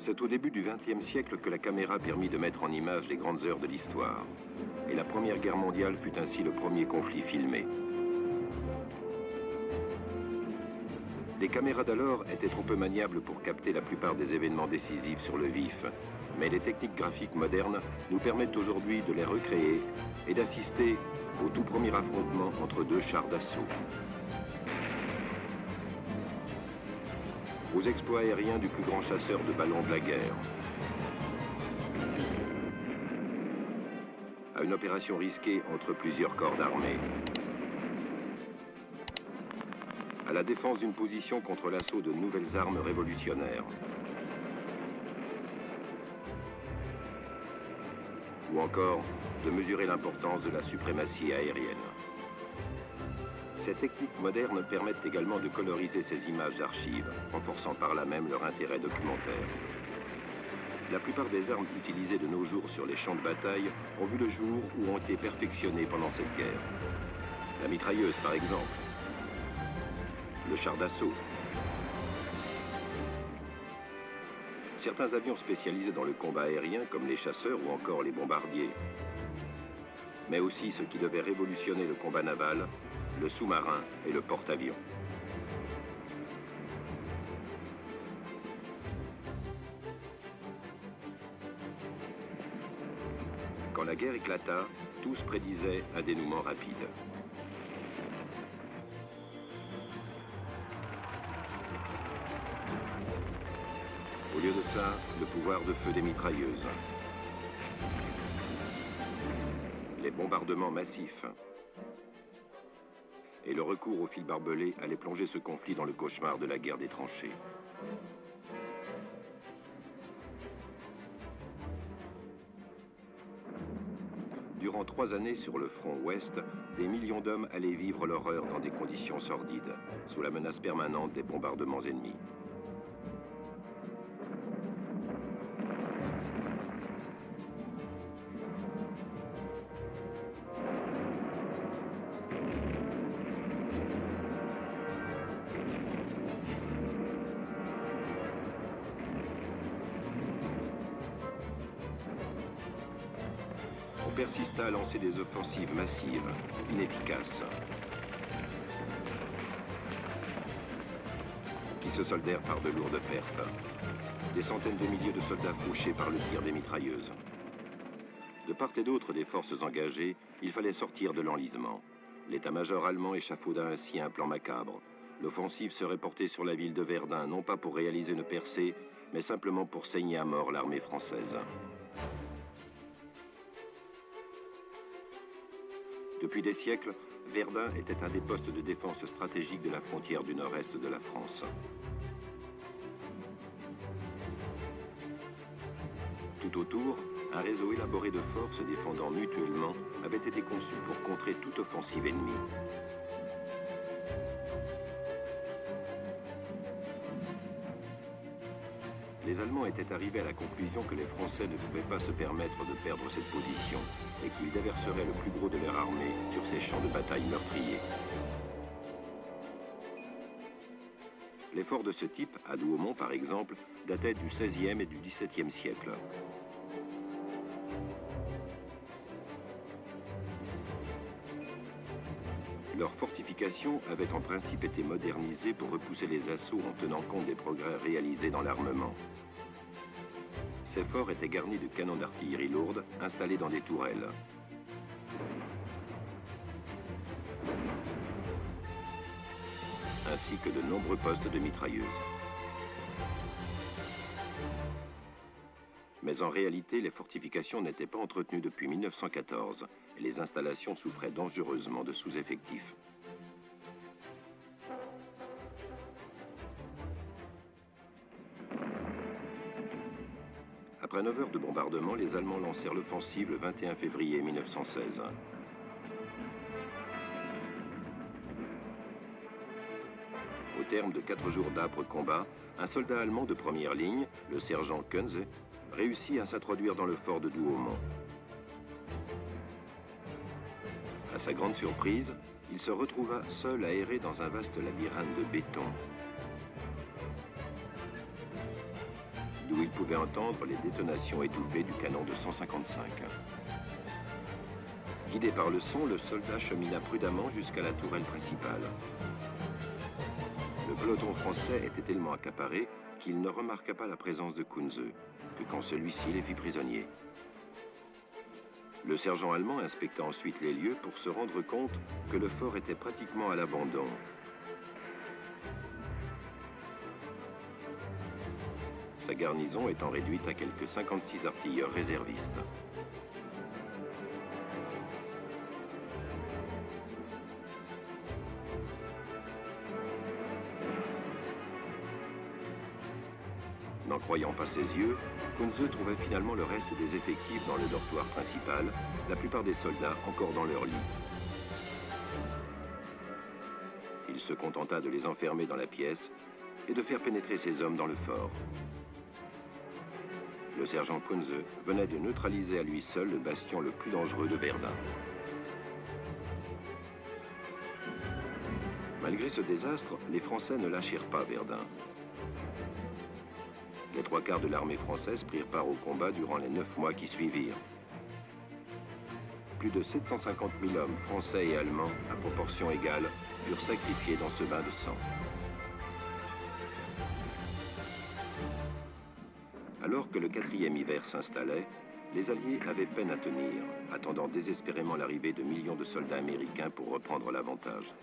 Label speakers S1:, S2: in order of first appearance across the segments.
S1: C'est au début du XXe siècle que la caméra permit de mettre en image les grandes heures de l'histoire. Et la Première Guerre mondiale fut ainsi le premier conflit filmé. Les caméras d'alors étaient trop peu maniables pour capter la plupart des événements décisifs sur le vif. Mais les techniques graphiques modernes nous permettent aujourd'hui de les recréer et d'assister au tout premier affrontement entre deux chars d'assaut. Aux exploits aériens du plus grand chasseur de ballons de la guerre, à une opération risquée entre plusieurs corps d'armée, à la défense d'une position contre l'assaut de nouvelles armes révolutionnaires, ou encore de mesurer l'importance de la suprématie aérienne. Ces techniques modernes permettent également de coloriser ces images d'archives, renforçant par là même leur intérêt documentaire. La plupart des armes utilisées de nos jours sur les champs de bataille ont vu le jour ou ont été perfectionnées pendant cette guerre. La mitrailleuse, par exemple. Le char d'assaut. Certains avions spécialisés dans le combat aérien, comme les chasseurs ou encore les bombardiers. Mais aussi ceux qui devaient révolutionner le combat naval, le sous-marin et le porte-avions. Quand la guerre éclata, tous prédisaient un dénouement rapide. Au lieu de ça, le pouvoir de feu des mitrailleuses. Les bombardements massifs. Et le recours aux fils barbelés allait plonger ce conflit dans le cauchemar de la guerre des tranchées. Durant 3 années sur le front ouest, des millions d'hommes allaient vivre l'horreur dans des conditions sordides, sous la menace permanente des bombardements ennemis. On persista à lancer des offensives massives, inefficaces, qui se soldèrent par de lourdes pertes. Des centaines de milliers de soldats fauchés par le tir des mitrailleuses. De part et d'autre des forces engagées, il fallait sortir de l'enlisement. L'état-major allemand échafauda ainsi un plan macabre. L'offensive serait portée sur la ville de Verdun, non pas pour réaliser une percée, mais simplement pour saigner à mort l'armée française. Depuis des siècles, Verdun était un des postes de défense stratégique de la frontière du nord-est de la France. Tout autour, un réseau élaboré de forts se défendant mutuellement avait été conçu pour contrer toute offensive ennemie. Les Allemands étaient arrivés à la conclusion que les Français ne pouvaient pas se permettre de perdre cette position et qu'ils déverseraient le plus gros de leur armée sur ces champs de bataille meurtriers. Les forts de ce type, à Douaumont par exemple, dataient du XVIe et du XVIIe siècle. Leurs fortifications avaient en principe été modernisées pour repousser les assauts en tenant compte des progrès réalisés dans l'armement. Ces forts étaient garnis de canons d'artillerie lourde installés dans des tourelles. Ainsi que de nombreux postes de mitrailleuses. Mais en réalité, les fortifications n'étaient pas entretenues depuis 1914 et les installations souffraient dangereusement de sous-effectifs. Après 9 heures de bombardement, les Allemands lancèrent l'offensive le 21 février 1916. Au terme de 4 jours d'âpres combats, un soldat allemand de première ligne, le sergent Kunze, réussit à s'introduire dans le fort de Douaumont. À sa grande surprise, il se retrouva seul à errer dans un vaste labyrinthe de béton. d'où ils pouvaient entendre les détonations étouffées du canon de 155. Guidé par le son, le soldat chemina prudemment jusqu'à la tourelle principale. Le peloton français était tellement accaparé qu'il ne remarqua pas la présence de Kunze, que quand celui-ci les fit prisonniers. Le sergent allemand inspecta ensuite les lieux pour se rendre compte que le fort était pratiquement à l'abandon. Sa garnison étant réduite à quelques 56 artilleurs réservistes. N'en croyant pas ses yeux, Kunze trouvait finalement le reste des effectifs dans le dortoir principal, la plupart des soldats encore dans leur lit. Il se contenta de les enfermer dans la pièce et de faire pénétrer ses hommes dans le fort. Le sergent Kunze venait de neutraliser à lui seul le bastion le plus dangereux de Verdun. Malgré ce désastre, les Français ne lâchèrent pas Verdun. Les 3/4 de l'armée française prirent part au combat durant les 9 mois qui suivirent. Plus de 750 000 hommes français et allemands, à proportion égale, furent sacrifiés dans ce bain de sang. Alors que le 4e hiver s'installait, les Alliés avaient peine à tenir, attendant désespérément l'arrivée de millions de soldats américains pour reprendre l'avantage.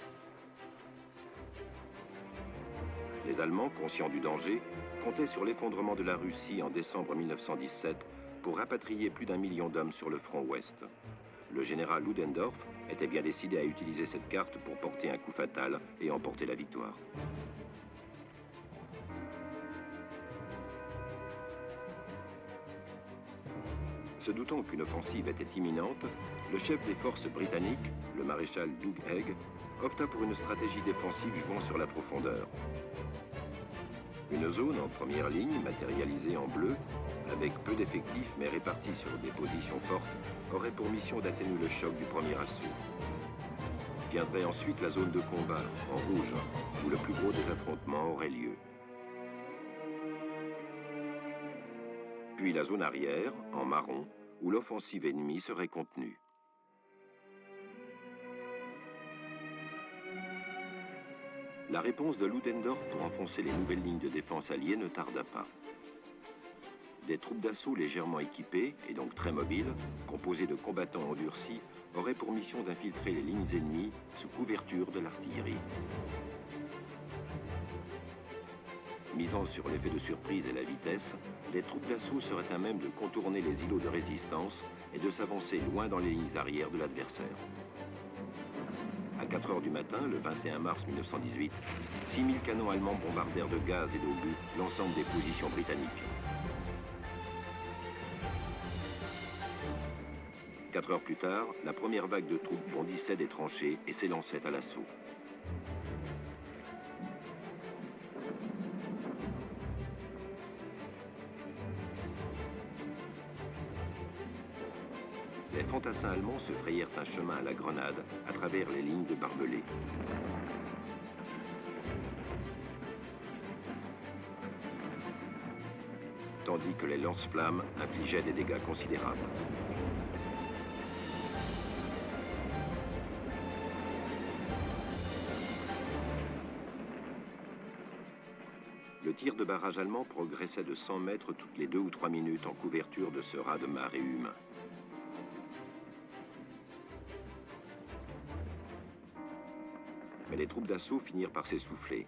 S1: Les Allemands, conscients du danger, comptaient sur l'effondrement de la Russie en décembre 1917 pour rapatrier plus d'1 million d'hommes sur le front ouest. Le général Ludendorff était bien décidé à utiliser cette carte pour porter un coup fatal et emporter la victoire. Se doutant qu'une offensive était imminente, le chef des forces britanniques, le maréchal Doug Haig, opta pour une stratégie défensive jouant sur la profondeur. Une zone en première ligne, matérialisée en bleu, avec peu d'effectifs mais répartis sur des positions fortes, aurait pour mission d'atténuer le choc du premier assaut. Viendrait ensuite la zone de combat, en rouge, où le plus gros des affrontements aurait lieu. Puis la zone arrière, en marron, où l'offensive ennemie serait contenue. La réponse de Ludendorff pour enfoncer les nouvelles lignes de défense alliées ne tarda pas. Des troupes d'assaut légèrement équipées, et donc très mobiles, composées de combattants endurcis, auraient pour mission d'infiltrer les lignes ennemies sous couverture de l'artillerie. Misant sur l'effet de surprise et la vitesse, les troupes d'assaut seraient à même de contourner les îlots de résistance et de s'avancer loin dans les lignes arrières de l'adversaire. À 4 heures du matin, le 21 mars 1918, 6000 canons allemands bombardèrent de gaz et d'obus l'ensemble des positions britanniques. 4 heures plus tard, la première vague de troupes bondissait des tranchées et s'élançait à l'assaut. Les fantassins allemands se frayèrent un chemin à la grenade à travers les lignes de barbelés. Tandis que les lance-flammes infligeaient des dégâts considérables. Le tir de barrage allemand progressait de 100 mètres toutes les 2 ou 3 minutes en couverture de ce raz de marée humain. Mais les troupes d'assaut finirent par s'essouffler,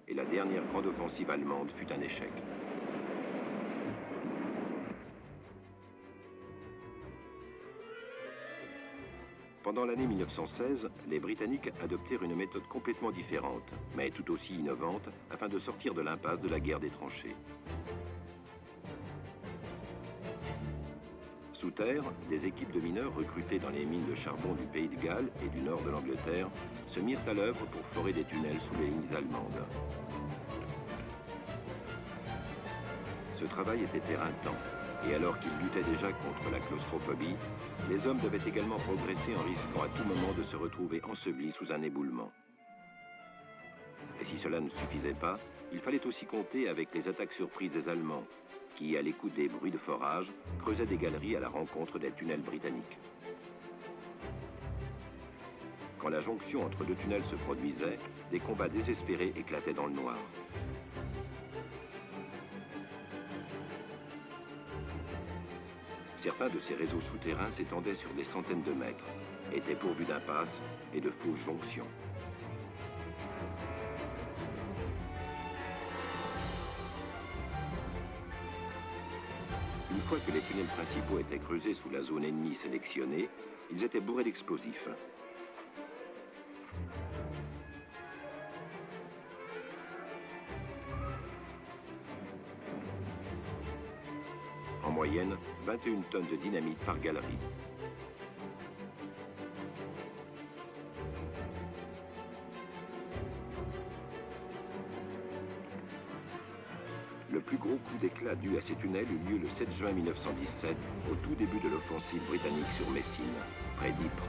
S1: et la dernière grande offensive allemande fut un échec. Pendant l'année 1916, les Britanniques adoptèrent une méthode complètement différente, mais tout aussi innovante, afin de sortir de l'impasse de la guerre des tranchées. Sous terre, des équipes de mineurs recrutées dans les mines de charbon du Pays de Galles et du nord de l'Angleterre se mirent à l'œuvre pour forer des tunnels sous les lignes allemandes. Ce travail était éreintant, et alors qu'ils luttaient déjà contre la claustrophobie, les hommes devaient également progresser en risquant à tout moment de se retrouver ensevelis sous un éboulement. Et si cela ne suffisait pas, il fallait aussi compter avec les attaques surprises des Allemands, qui, à l'écoute des bruits de forage, creusaient des galeries à la rencontre des tunnels britanniques. Quand la jonction entre deux tunnels se produisait, des combats désespérés éclataient dans le noir. Certains de ces réseaux souterrains s'étendaient sur des centaines de mètres, étaient pourvus d'impasses et de fausses jonctions. Une fois que les tunnels principaux étaient creusés sous la zone ennemie sélectionnée, ils étaient bourrés d'explosifs. En moyenne, 21 tonnes de dynamite par galerie. Le plus gros coup d'éclat dû à ces tunnels eut lieu le 7 juin 1917, au tout début de l'offensive britannique sur Messine, près d'Ypres.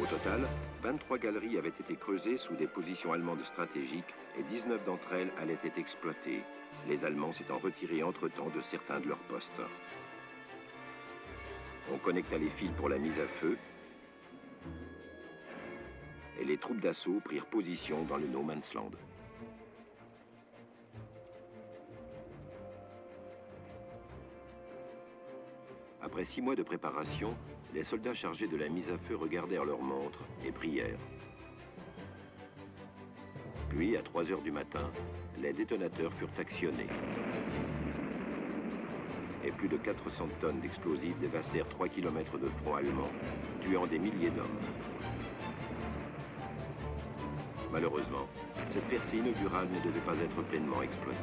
S1: Au total, 23 galeries avaient été creusées sous des positions allemandes stratégiques et 19 d'entre elles allaient être exploitées, les Allemands s'étant retirés entre-temps de certains de leurs postes. On connecta les fils pour la mise à feu et les troupes d'assaut prirent position dans le No Man's Land. Après 6 mois de préparation, les soldats chargés de la mise à feu regardèrent leurs montres et prièrent. Puis, à 3 heures du matin, les détonateurs furent actionnés. Et plus de 400 tonnes d'explosifs dévastèrent 3 km de front allemand, tuant des milliers d'hommes. Malheureusement, cette percée inaugurale ne devait pas être pleinement exploitée.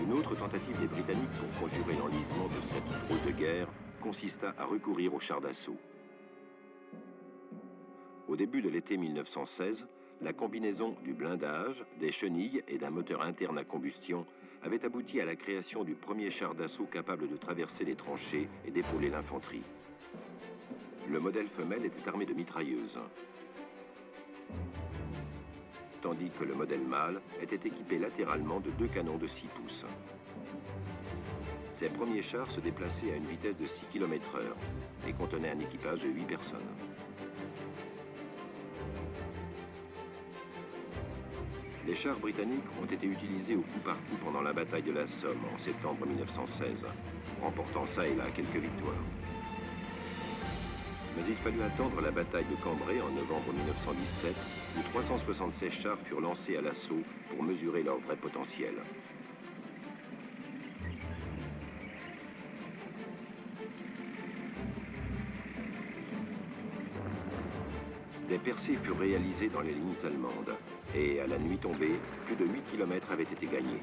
S1: Une autre tentative des Britanniques pour conjurer l'enlisement de cette drôle de guerre consista à recourir aux chars d'assaut. Au début de l'été 1916, la combinaison du blindage, des chenilles et d'un moteur interne à combustion avait abouti à la création du premier char d'assaut capable de traverser les tranchées et d'épauler l'infanterie. Le modèle femelle était armé de mitrailleuses, tandis que le modèle mâle était équipé latéralement de 2 canons de 6 pouces. Ces premiers chars se déplaçaient à une vitesse de 6 km/h et contenaient un équipage de 8 personnes. Les chars britanniques ont été utilisés au coup par coup pendant la bataille de la Somme en septembre 1916, remportant ça et là quelques victoires. Mais il fallut attendre la bataille de Cambrai en novembre 1917, où 376 chars furent lancés à l'assaut pour mesurer leur vrai potentiel. Des percées furent réalisées dans les lignes allemandes, et à la nuit tombée, plus de 8 km avaient été gagnés.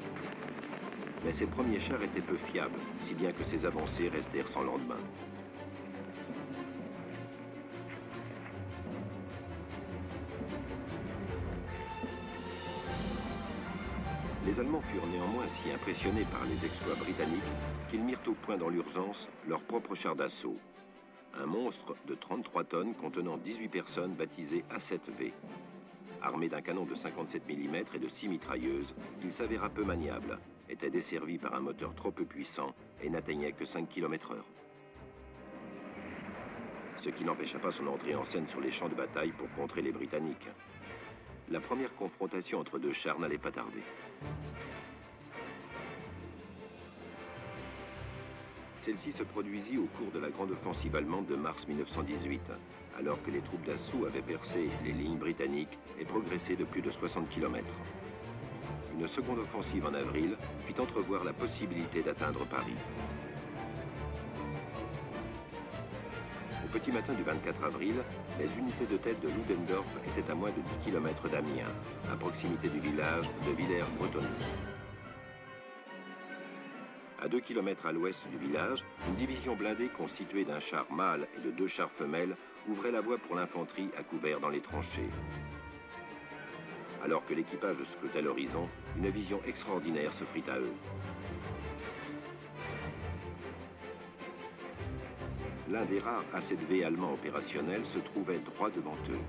S1: Mais ces premiers chars étaient peu fiables, si bien que ces avancées restèrent sans lendemain. Les Allemands furent néanmoins si impressionnés par les exploits britanniques qu'ils mirent au point dans l'urgence leur propre char d'assaut. Un monstre de 33 tonnes contenant 18 personnes baptisé A7V. Armé d'un canon de 57 mm et de 6 mitrailleuses, il s'avéra peu maniable, était desservi par un moteur trop peu puissant et n'atteignait que 5 km/h. Ce qui n'empêcha pas son entrée en scène sur les champs de bataille pour contrer les Britanniques. La première confrontation entre deux chars n'allait pas tarder. Celle-ci se produisit au cours de la grande offensive allemande de mars 1918, alors que les troupes d'assaut avaient percé les lignes britanniques et progressé de plus de 60 km. Une seconde offensive en avril fit entrevoir la possibilité d'atteindre Paris. Au petit matin du 24 avril, les unités de tête de Ludendorff étaient à moins de 10 km d'Amiens, à proximité du village de Villers-Bretonneux. À 2 km à l'ouest du village, une division blindée constituée d'un char mâle et de 2 chars femelles ouvrait la voie pour l'infanterie à couvert dans les tranchées. Alors que l'équipage scrutait l'horizon, une vision extraordinaire s'offrit à eux. L'un des rares A7V allemands opérationnels se trouvait droit devant eux.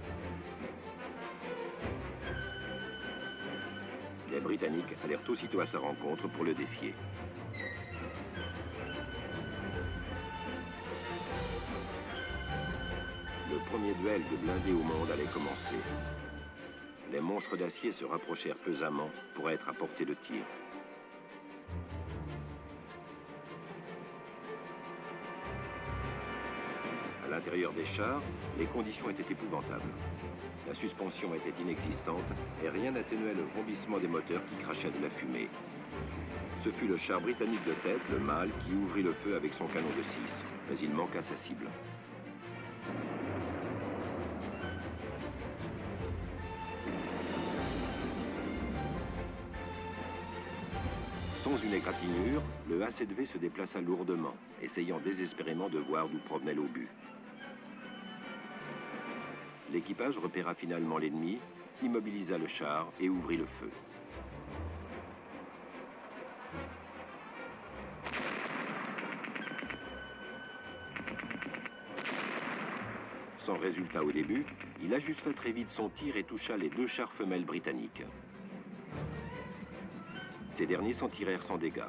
S1: Les Britanniques allèrent aussitôt à sa rencontre pour le défier. Le premier duel de blindés au monde allait commencer. Les monstres d'acier se rapprochèrent pesamment pour être à portée de tir. À l'intérieur des chars, les conditions étaient épouvantables. La suspension était inexistante et rien n'atténuait le vrombissement des moteurs qui crachaient de la fumée. Ce fut le char britannique de tête, le mâle, qui ouvrit le feu avec son canon de 6, mais il manqua sa cible. Sans une égratignure, le A7V se déplaça lourdement, essayant désespérément de voir d'où provenait l'obus. L'équipage repéra finalement l'ennemi, immobilisa le char et ouvrit le feu. Sans résultat au début, il ajusta très vite son tir et toucha les 2 chars femelles britanniques. Ces derniers s'en tirèrent sans dégâts,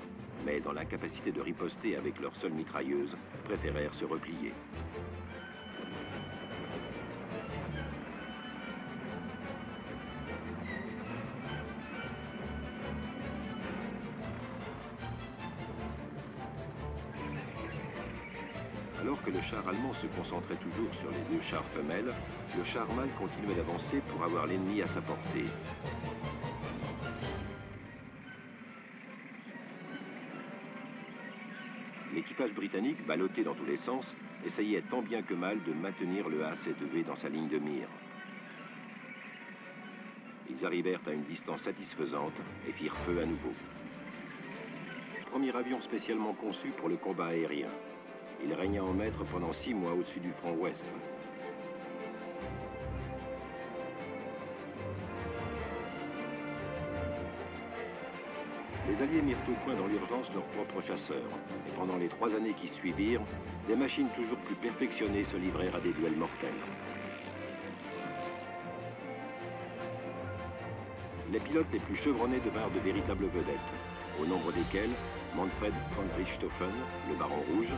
S1: mais dans l'incapacité de riposter avec leur seule mitrailleuse, préférèrent se replier. Alors que le char allemand se concentrait toujours sur les 2 chars femelles, le char mâle continuait d'avancer pour avoir l'ennemi à sa portée. L'équipage britannique, ballotté dans tous les sens, essayait tant bien que mal de maintenir le A7V dans sa ligne de mire. Ils arrivèrent à une distance satisfaisante et firent feu à nouveau. Premier avion spécialement conçu pour le combat aérien. Il régna en maître pendant 6 mois au-dessus du front ouest. Les Alliés mirent au point dans l'urgence leurs propres chasseurs. Et pendant les 3 années qui suivirent, des machines toujours plus perfectionnées se livrèrent à des duels mortels. Les pilotes les plus chevronnés devinrent de véritables vedettes, au nombre desquels Manfred von Richthofen, le Baron Rouge,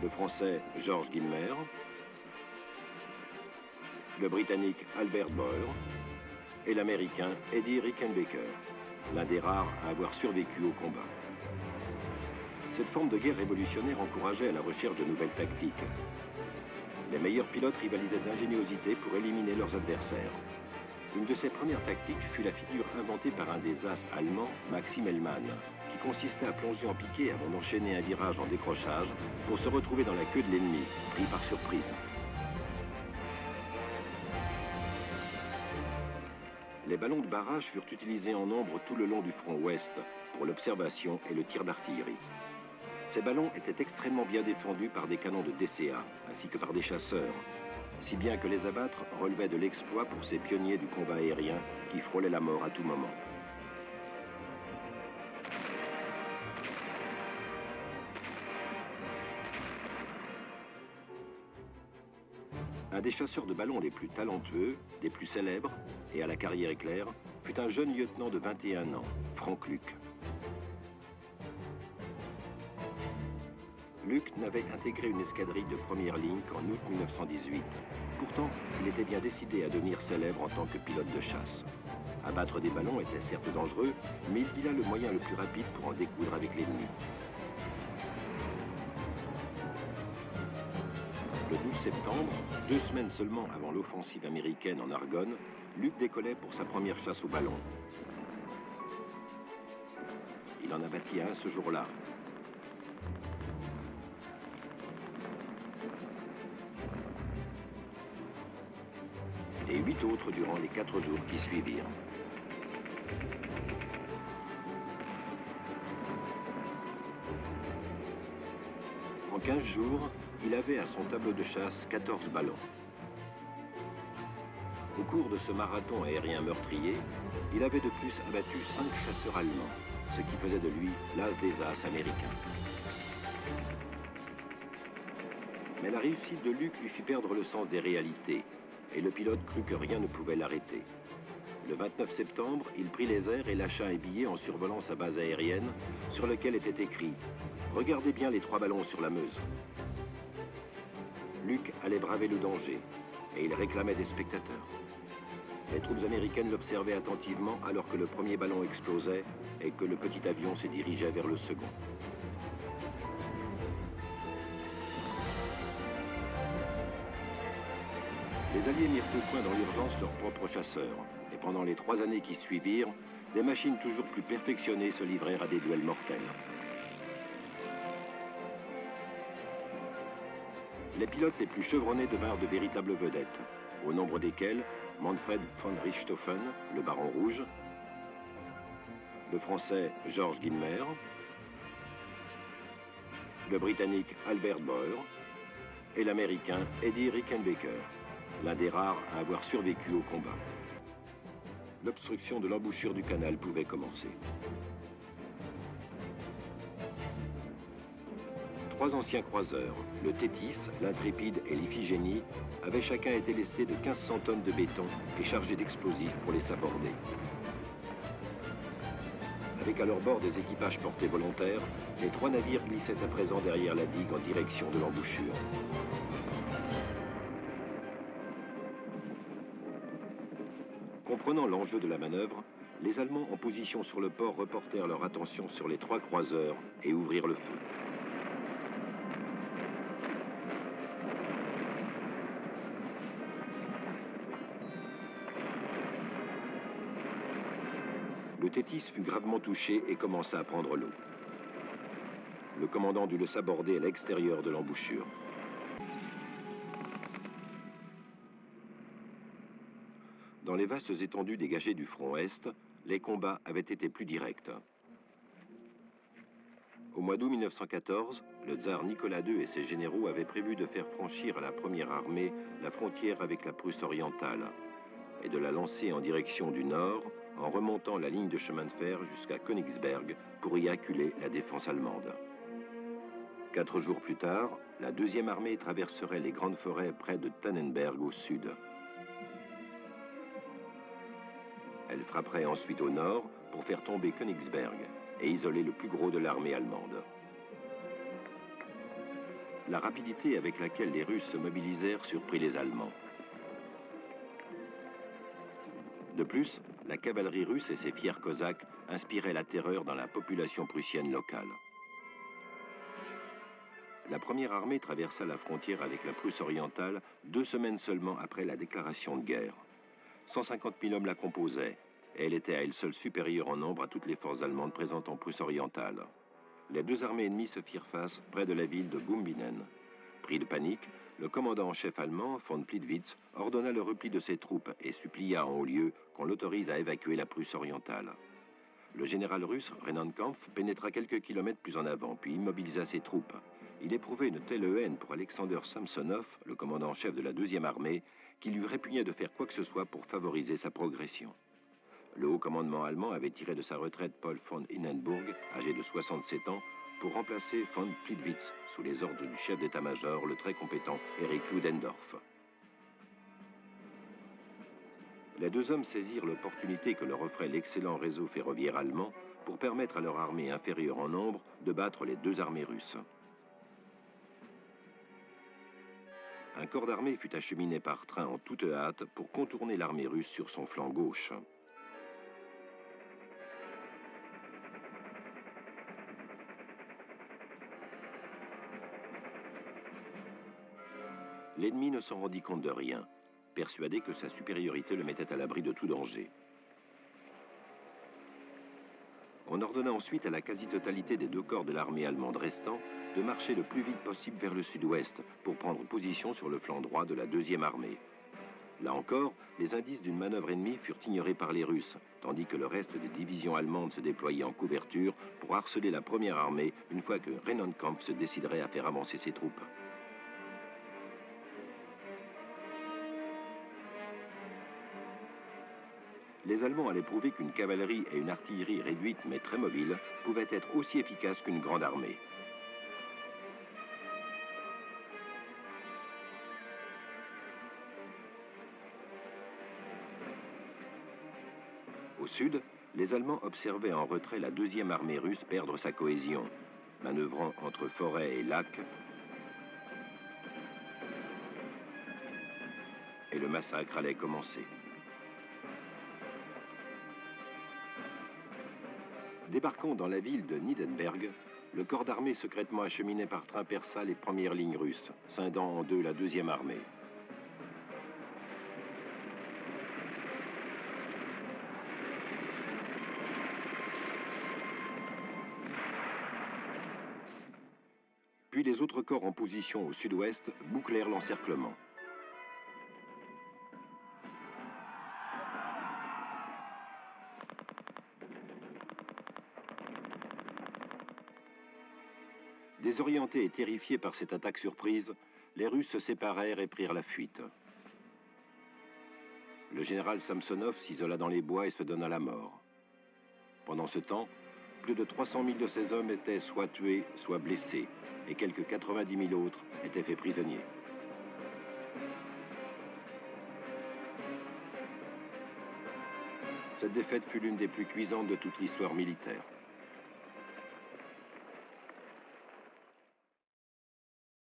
S1: le Français Georges Gilmer, le Britannique Albert Boer et l'Américain Eddie Rickenbacker, l'un des rares à avoir survécu au combat. Cette forme de guerre révolutionnaire encourageait à la recherche de nouvelles tactiques. Les meilleurs pilotes rivalisaient d'ingéniosité pour éliminer leurs adversaires. Une de ces premières tactiques fut la figure inventée par un des as allemands, Maxim Hellmann, qui consistait à plonger en piqué avant d'enchaîner un virage en décrochage pour se retrouver dans la queue de l'ennemi, pris par surprise. Les ballons de barrage furent utilisés en nombre tout le long du front ouest pour l'observation et le tir d'artillerie. Ces ballons étaient extrêmement bien défendus par des canons de DCA, ainsi que par des chasseurs, si bien que les abattre relevait de l'exploit pour ces pionniers du combat aérien qui frôlaient la mort à tout moment. Un des chasseurs de ballons les plus talentueux, des plus célèbres, et à la carrière éclair, fut un jeune lieutenant de 21 ans, Frank Luck. Luck n'avait intégré une escadrille de première ligne qu'en août 1918. Pourtant, il était bien décidé à devenir célèbre en tant que pilote de chasse. Abattre des ballons était certes dangereux, mais il vit là le moyen le plus rapide pour en découdre avec l'ennemi. Le 12 septembre, 2 semaines seulement avant l'offensive américaine en Argonne, Luck décollait pour sa première chasse au ballon. Il en abattit un ce jour-là. Et 8 autres durant les 4 jours qui suivirent. En 15 jours, il avait à son tableau de chasse 14 ballons. Au cours de ce marathon aérien meurtrier, il avait de plus abattu 5 chasseurs allemands, ce qui faisait de lui l'as des as américains. Mais la réussite de Luck lui fit perdre le sens des réalités, et le pilote crut que rien ne pouvait l'arrêter. Le 29 septembre, il prit les airs et lâcha un billet en survolant sa base aérienne, sur lequel était écrit « Regardez bien les 3 ballons sur la Meuse ». Luc allait braver le danger, et il réclamait des spectateurs. Les troupes américaines l'observaient attentivement alors que le premier ballon explosait et que le petit avion se dirigeait vers le second. Les Alliés mirent au point dans l'urgence leurs propres chasseurs, et pendant les 3 années qui suivirent, des machines toujours plus perfectionnées se livrèrent à des duels mortels. Les pilotes les plus chevronnés devinrent de véritables vedettes, au nombre desquels Manfred von Richthofen, le Baron Rouge, le Français Georges Gilmer, le Britannique Albert Boer et l'Américain Eddie Rickenbacker, l'un des rares à avoir survécu au combat. L'obstruction de l'embouchure du canal pouvait commencer. 3 anciens croiseurs, le Thétis, l'Intrépide et l'Iphigénie, avaient chacun été lestés de 1500 tonnes de béton et chargés d'explosifs pour les saborder. Avec à leur bord des équipages portés volontaires, les 3 navires glissaient à présent derrière la digue en direction de l'embouchure. Comprenant l'enjeu de la manœuvre, les Allemands en position sur le port reportèrent leur attention sur les 3 croiseurs et ouvrirent le feu. Le Thétis fut gravement touché et commença à prendre l'eau. Le commandant dut le saborder à l'extérieur de l'embouchure. Dans les vastes étendues dégagées du front Est, les combats avaient été plus directs. Au mois d'août 1914, le tsar Nicolas II et ses généraux avaient prévu de faire franchir à la première armée la frontière avec la Prusse orientale et de la lancer en direction du nord en remontant la ligne de chemin de fer jusqu'à Königsberg pour y acculer la défense allemande. 4 jours plus tard, la deuxième armée traverserait les grandes forêts près de Tannenberg au sud. Elle frapperait ensuite au nord pour faire tomber Königsberg et isoler le plus gros de l'armée allemande. La rapidité avec laquelle les Russes se mobilisèrent surprit les Allemands. De plus, la cavalerie russe et ses fiers cosaques inspiraient la terreur dans la population prussienne locale. La première armée traversa la frontière avec la Prusse orientale 2 semaines seulement après la déclaration de guerre. 150 000 hommes la composaient, et elle était à elle seule supérieure en nombre à toutes les forces allemandes présentes en Prusse orientale. Les 2 armées ennemies se firent face près de la ville de Gumbinen. Pris de panique, le commandant en chef allemand, von Plitwitz, ordonna le repli de ses troupes et supplia en haut lieu qu'on l'autorise à évacuer la Prusse orientale. Le général russe, Rennenkampf, pénétra quelques kilomètres plus en avant, puis immobilisa ses troupes. Il éprouvait une telle haine pour Alexander Samsonov, le commandant en chef de la 2e armée, qu'il lui répugnait de faire quoi que ce soit pour favoriser sa progression. Le haut commandement allemand avait tiré de sa retraite Paul von Hindenburg, âgé de 67 ans, pour remplacer von Plitwitz sous les ordres du chef d'état-major, le très compétent Erich Ludendorff. Les 2 hommes saisirent l'opportunité que leur offrait l'excellent réseau ferroviaire allemand pour permettre à leur armée inférieure en nombre de battre les 2 armées russes. Un corps d'armée fut acheminé par train en toute hâte pour contourner l'armée russe sur son flanc gauche. L'ennemi ne s'en rendit compte de rien, persuadé que sa supériorité le mettait à l'abri de tout danger. On ordonna ensuite à la quasi-totalité des 2 corps de l'armée allemande restants de marcher le plus vite possible vers le sud-ouest pour prendre position sur le flanc droit de la 2e armée. Là encore, les indices d'une manœuvre ennemie furent ignorés par les Russes, tandis que le reste des divisions allemandes se déployaient en couverture pour harceler la première armée une fois que Rennenkampf se déciderait à faire avancer ses troupes. Les Allemands allaient prouver qu'une cavalerie et une artillerie réduite mais très mobile pouvaient être aussi efficaces qu'une grande armée. sud, les Allemands observaient en retrait la deuxième armée russe perdre sa cohésion, manœuvrant entre forêts et lacs, et le massacre allait commencer. Débarquant dans la ville de Nidenberg, le corps d'armée secrètement acheminait par train persa les premières lignes russes, scindant en deux la deuxième armée. Puis les autres corps en position au sud-ouest bouclèrent l'encerclement. Désorientés et terrifiés par cette attaque surprise, les Russes se séparèrent et prirent la fuite. Le général Samsonov s'isola dans les bois et se donna la mort. Pendant ce temps, plus de 300 000 de ses hommes étaient soit tués, soit blessés, et quelques 90 000 autres étaient faits prisonniers. Cette défaite fut l'une des plus cuisantes de toute l'histoire militaire.